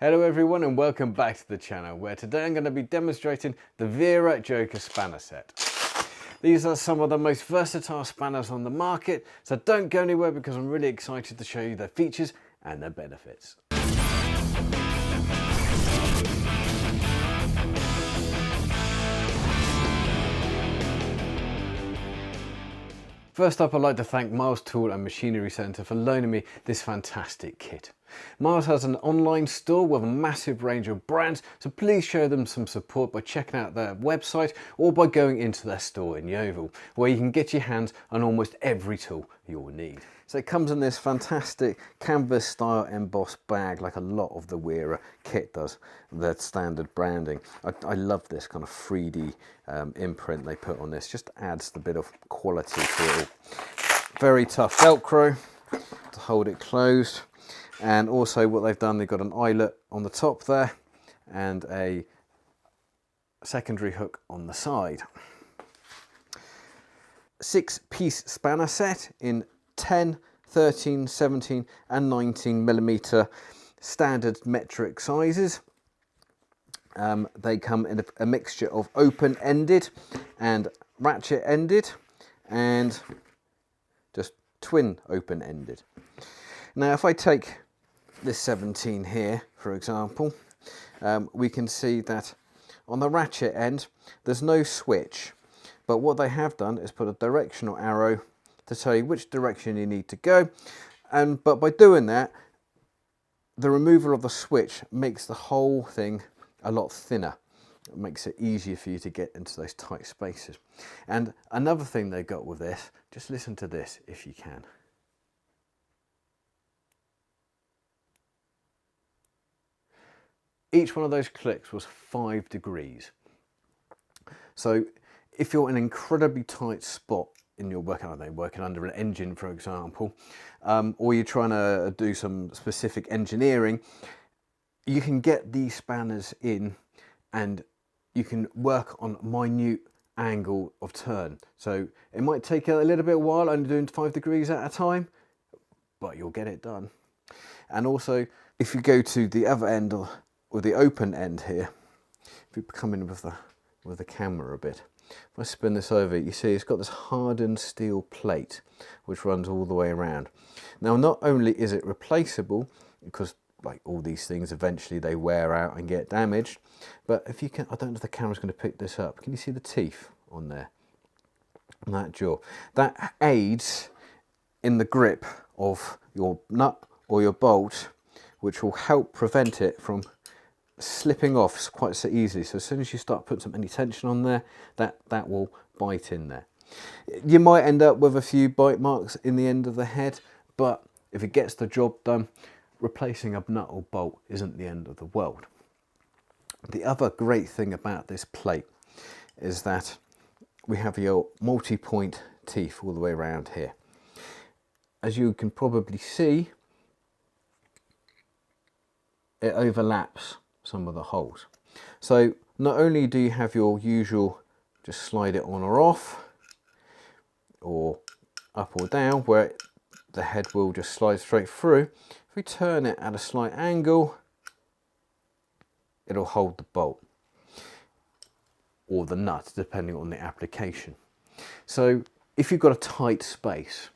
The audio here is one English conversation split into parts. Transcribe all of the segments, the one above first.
Hello everyone and welcome back to the channel, where today I'm going to be demonstrating the Wera Joker spanner set. These are some of the most versatile spanners on the market, so don't go anywhere because I'm really excited to show you their features and their benefits. First up, I'd like to thank Miles Tool and Machinery Centre for loaning me this fantastic kit. Miles has an online store with a massive range of brands, so please show them some support by checking out their website or by going into their store in Yeovil, where you can get your hands on almost every tool you'll need. So it comes in this fantastic canvas style embossed bag, like a lot of the Wera kit does, their standard branding. I love this kind of 3D imprint they put on this, just adds the bit of quality to it all. Very tough Velcro to hold it closed. And also what they've done, they've got an eyelet on the top there and a secondary hook on the side. 6-piece spanner set in 10, 13, 17 and 19 millimeter standard metric sizes. They come in a mixture of open-ended and ratchet-ended and just twin open-ended. Now if I take this 17 here, for example, we can see that on the ratchet end there's no switch, but what they have done is put a directional arrow to tell you which direction you need to go, but by doing that, the removal of the switch makes the whole thing a lot thinner. It makes it easier for you to get into those tight spaces. And another thing they got with this, just listen to this if you can. Each one of those clicks was 5 degrees. So if you're in an incredibly tight spot in your work, I don't know, working under an engine, for example, or you're trying to do some specific engineering, you can get these spanners in and you can work on minute angle of turn. So it might take a little bit while, only doing 5 degrees at a time, but you'll get it done. And also, if you go to the other end or the open end here, if you come in with the camera a bit, if I spin this over, you see it's got this hardened steel plate which runs all the way around. Now not only is it replaceable, because like all these things eventually they wear out and get damaged, but if you can, I don't know if the camera's going to pick this up, can you see the teeth on there, on that jaw? That aids in the grip of your nut or your bolt, which will help prevent it from slipping off quite so easily. So as soon as you start putting any tension on there, that will bite in there. You might end up with a few bite marks in the end of the head, but if it gets the job done, replacing a nut or bolt isn't the end of the world. The other great thing about this plate is that we have your multi-point teeth all the way around here. As you can probably see, it overlaps some of the holes. So not only do you have your usual just slide it on or off, or up or down, where the head will just slide straight through, if we turn it at a slight angle, it'll hold the bolt or the nut depending on the application. So if you've got a tight space,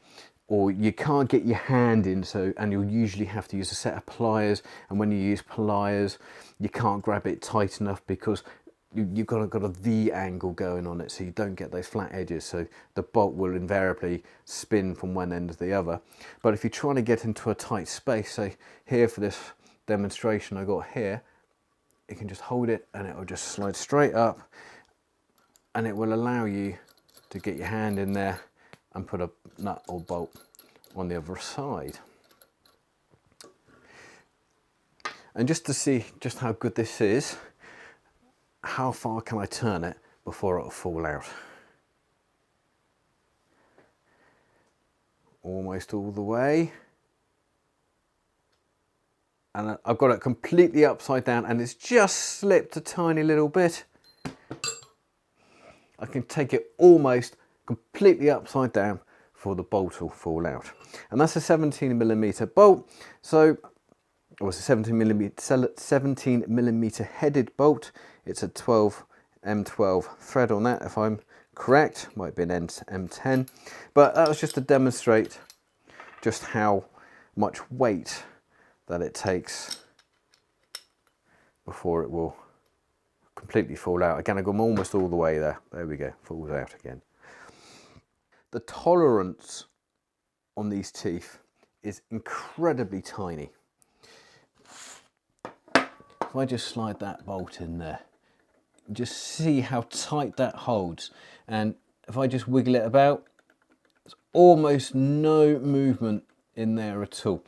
or you can't get your hand in, and you'll usually have to use a set of pliers, and when you use pliers you can't grab it tight enough because you've got a V angle going on it, so you don't get those flat edges, so the bolt will invariably spin from one end to the other. But if you're trying to get into a tight space, say here for this demonstration I got here, you can just hold it and it will just slide straight up, and it will allow you to get your hand in there and put a nut or bolt on the other side. And just to see just how good this is, how far can I turn it before it'll fall out? Almost all the way. And I've got it completely upside down and it's just slipped a tiny little bit. I can take it almost completely upside down before the bolt will fall out. And that's a 17mm bolt, so It was a 17 millimeter headed bolt. It's a 12 M12 thread on that, if I'm correct. Might be an M10, but that was just to demonstrate just how much weight that it takes before it will completely fall out. Again, I've gone almost all the way there. There we go, falls out again. The tolerance on these teeth is incredibly tiny. If I just slide that bolt in there, just see how tight that holds. And if I just wiggle it about, there's almost no movement in there at all.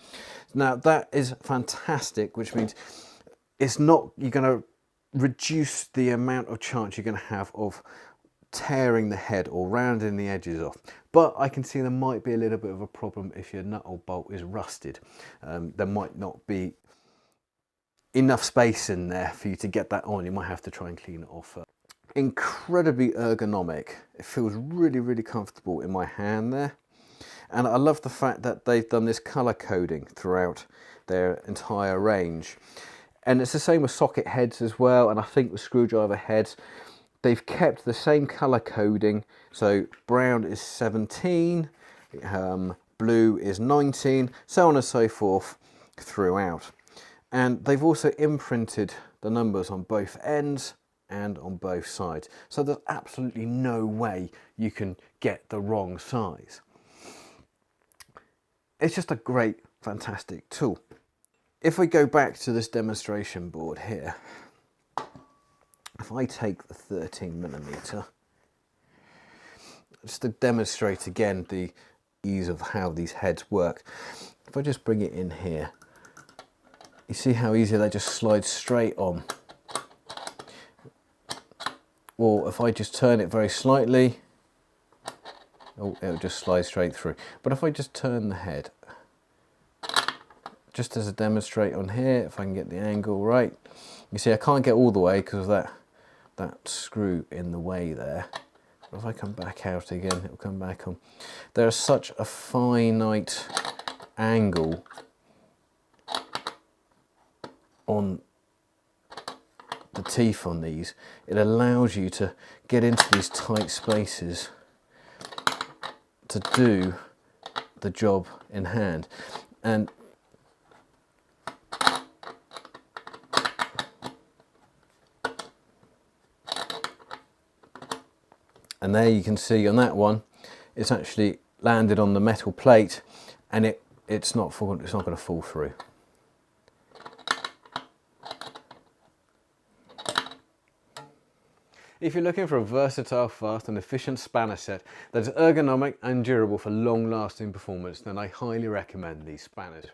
Now that is fantastic, which means it's not, you're going to reduce the amount of chance you're going to have of tearing the head or rounding the edges off. But I can see there might be a little bit of a problem if your nut or bolt is rusted. There might not be enough space in there for you to get that on. You might have to try and clean it off. Incredibly ergonomic. It feels really, really comfortable in my hand there. And I love the fact that they've done this color coding throughout their entire range. And it's the same with socket heads as well, and I think with screwdriver heads, they've kept the same color coding. So brown is 17, blue is 19, so on and so forth throughout. And they've also imprinted the numbers on both ends and on both sides. So there's absolutely no way you can get the wrong size. It's just a great, fantastic tool. If we go back to this demonstration board here, if I take the 13 millimeter, just to demonstrate again the ease of how these heads work, if I just bring it in here, you see how easy they just slide straight on. Or if I just turn it very slightly, oh, it'll just slide straight through. But if I just turn the head, just as a demonstrate on here, if I can get the angle right, you see I can't get all the way because of that screw in the way there. But if I come back out again, it'll come back on. There's such a finite angle on the teeth on these. It allows you to get into these tight spaces to do the job in hand. And there you can see on that one, it's actually landed on the metal plate, and it's not going to fall through. If you're looking for a versatile, fast and efficient spanner set that is ergonomic and durable for long-lasting performance, then I highly recommend these spanners.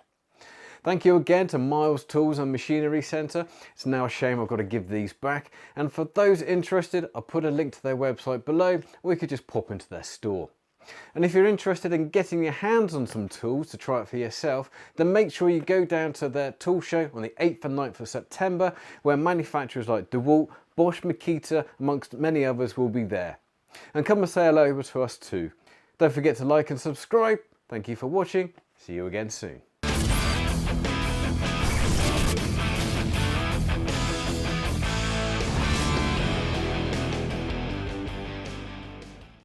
Thank you again to Miles Tools and Machinery Centre. It's now a shame I've got to give these back. And for those interested, I'll put a link to their website below, or you could just pop into their store. And if you're interested in getting your hands on some tools to try it for yourself, then make sure you go down to their tool show on the 8th and 9th of September, where manufacturers like DeWalt, Bosch, Makita, amongst many others will be there. And come and say hello to us too. Don't forget to like and subscribe. Thank you for watching. See you again soon.